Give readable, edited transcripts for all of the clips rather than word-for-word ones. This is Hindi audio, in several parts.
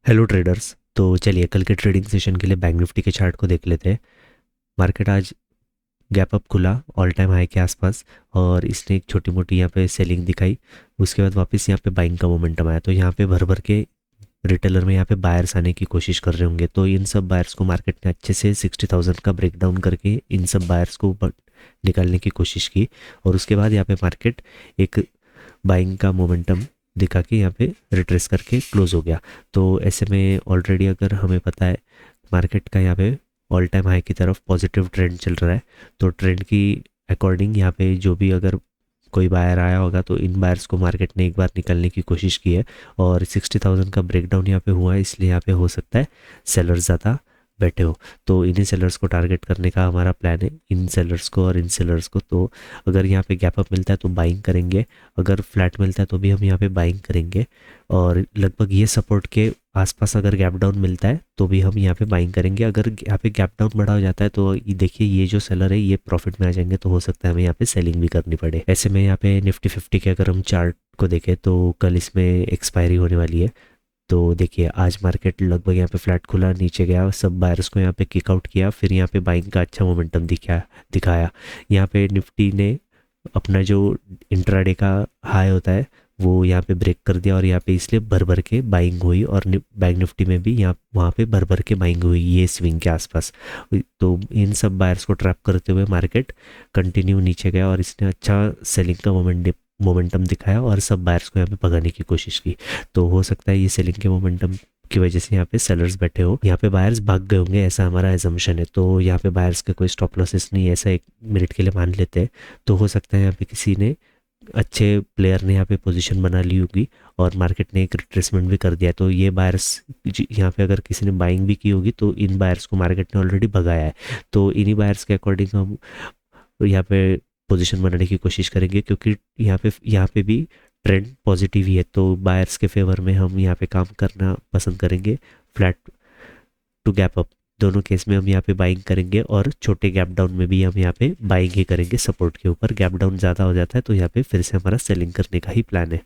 Hello traders. तो चलिए कल के ट्रेडिंग सेशन के लिए बैंक निफ्टी के चार्ट को देख लेते हैं। मार्केट आज गैप अप खुला ऑल टाइम हाई के आसपास और इसने एक छोटी मोटी यहाँ पे सेलिंग दिखाई। उसके बाद वापस यहाँ पे बाइंग का मोमेंटम आया, तो यहाँ पे भर भर के रिटेलर में यहाँ पे बायर्स आने की कोशिश कर रहे होंगे। तो इन सब बायर्स को मार्केट ने अच्छे से 60,000 का ब्रेक डाउन करके इन सब बायर्स को निकालने की कोशिश की। और उसके बाद यहाँ पे मार्केट एक बाइंग का मोमेंटम दिखा के यहाँ पे रिट्रेस करके क्लोज हो गया। तो ऐसे में ऑलरेडी अगर हमें पता है मार्केट का यहाँ पे ऑल टाइम हाई की तरफ पॉजिटिव ट्रेंड चल रहा है, तो ट्रेंड की अकॉर्डिंग यहाँ पे जो भी अगर कोई बायर आया होगा तो इन बायर्स को मार्केट ने एक बार निकलने की कोशिश की है। और 60,000 का ब्रेकडाउन यहाँ पे हुआ है, इसलिए यहाँ पे हो सकता है सेलर्स ज़्यादा बैठे हो। तो इन्हीं सेलर्स को टारगेट करने का हमारा प्लान है, इन सेलर्स को और इन सेलर्स को। तो अगर यहाँ पे गैप अप मिलता है तो बाइंग करेंगे, अगर फ्लैट मिलता है तो भी हम यहाँ पे बाइंग करेंगे। और लगभग ये सपोर्ट के आसपास अगर गैप डाउन मिलता है तो भी हम यहाँ पे बाइंग करेंगे। अगर यहाँ पे गैप डाउन बड़ा हो जाता है तो देखिए ये जो सेलर है ये प्रॉफिट में आ जाएंगे, तो हो सकता है हमें यहाँ पे सेलिंग भी करनी पड़े। ऐसे में यहाँ पे निफ्टी 50 के अगर हम चार्ट को देखें तो कल इसमें एक्सपायरी होने वाली है। तो देखिए आज मार्केट लगभग यहाँ पे फ्लैट खुला, नीचे गया, सब बायर्स को यहाँ पे किक आउट किया, फिर यहाँ पे बाइंग का अच्छा मोमेंटम दिखाया। यहाँ पे निफ्टी ने अपना जो इंट्राडे का हाई होता है वो यहाँ पे ब्रेक कर दिया और यहाँ पे इसलिए भर भर के बाइंग हुई। और बैंक निफ्टी में भी यहाँ वहाँ पे भर भर के बाइंग हुई ये स्विंग के आसपास। तो इन सब बायर्स को ट्रैप करते हुए मार्केट कंटिन्यू नीचे गया और इसने अच्छा सेलिंग का मोमेंटम दिखाया और सब बायर्स को यहाँ पे भगाने की कोशिश की। तो हो सकता है ये सेलिंग के मोमेंटम की वजह से यहाँ पे सेलर्स बैठे हो, यहाँ पे बायर्स भाग गए होंगे, ऐसा हमारा एजम्पशन है। तो यहाँ पे बायर्स के कोई स्टॉप लॉसेस नहीं, ऐसा एक मिनट के लिए मान लेते हैं। तो हो सकता है यहाँ पे किसी ने अच्छे प्लेयर ने यहाँ पे पोजीशन बना ली होगी और मार्केट ने एक रिट्रेसमेंट भी कर दिया। तो ये बायर्स यहाँ पे अगर किसी ने बाइंग भी की होगी तो इन बायर्स को मार्केट ने ऑलरेडी भगाया है। तो इन्हीं बायर्स के अकॉर्डिंग हम यहाँ पे पोजीशन बनाने की कोशिश करेंगे, क्योंकि यहाँ पे भी ट्रेंड पॉजिटिव ही है। तो बायर्स के फेवर में हम यहाँ पे काम करना पसंद करेंगे। फ्लैट टू गैप अप दोनों केस में हम यहाँ पे बाइंग करेंगे और छोटे गैप डाउन में भी हम यहाँ पे बाइंग ही करेंगे। सपोर्ट के ऊपर गैप डाउन ज़्यादा हो जाता है तो यहाँ पे फिर से हमारा सेलिंग करने का ही प्लान है।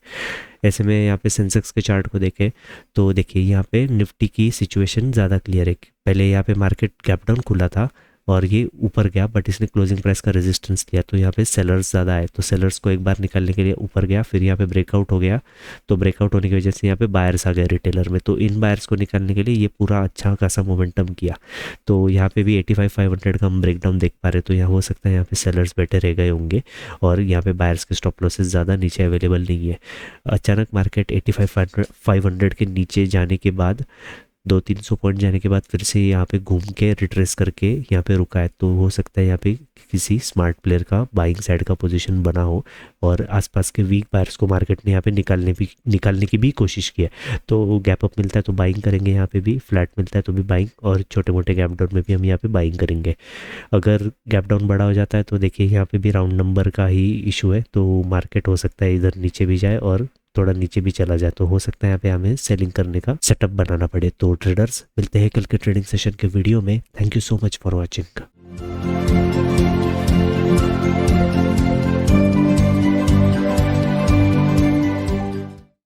ऐसे में यहाँ पे सेंसेक्स के चार्ट को देखें तो देखिए यहाँ पे निफ्टी की सिचुएशन ज़्यादा क्लियर है। पहले यहाँ पे मार्केट गैप डाउन खुला था और ये ऊपर गया, बट इसने क्लोजिंग प्राइस का रेजिस्टेंस दिया, तो यहाँ पे सेलर्स ज़्यादा आए, तो सेलर्स को एक बार निकालने के लिए ऊपर गया, फिर यहाँ पे ब्रेकआउट हो गया। तो ब्रेकआउट होने की वजह से यहाँ पे बायर्स आ गए रिटेलर में, तो इन बायर्स को निकालने के लिए ये पूरा अच्छा खासा मोमेंटम किया। तो यहाँ पे भी 85,500 का हम ब्रेकडाउन देख पा रहे, तो यहाँ हो सकता है यहाँ पे सेलर्स बैठे रह गए होंगे और यहाँ पे बायर्स के स्टॉप लॉसेस ज़्यादा नीचे अवेलेबल नहीं है। अचानक मार्केट 85,500 के नीचे जाने के बाद 200-300 पॉइंट जाने के बाद फिर से यहाँ पे घूम के रिट्रेस करके यहाँ पे रुका है। तो हो सकता है यहाँ पे किसी स्मार्ट प्लेयर का बाइंग साइड का पोजीशन बना हो और आसपास के वीक बायर्स को मार्केट ने यहाँ पे निकालने की भी कोशिश की है। तो गैप अप मिलता है तो बाइंग करेंगे, यहाँ पे भी फ्लैट मिलता है तो भी बाइंग, और छोटे मोटे गैप डाउन में भी हम यहाँ पे बाइंग करेंगे। अगर गैप डाउन बड़ा हो जाता है तो देखिए यहाँ पे भी राउंड नंबर का ही इशू है, तो मार्केट हो सकता है इधर नीचे भी जाए और थोड़ा नीचे भी चला जाए, तो हो सकता है यहाँ पे हमें सेलिंग करने का सेटअप बनाना पड़े। तो ट्रेडर्स मिलते हैं कल के ट्रेडिंग सेशन के वीडियो में। Thank you so much for watching.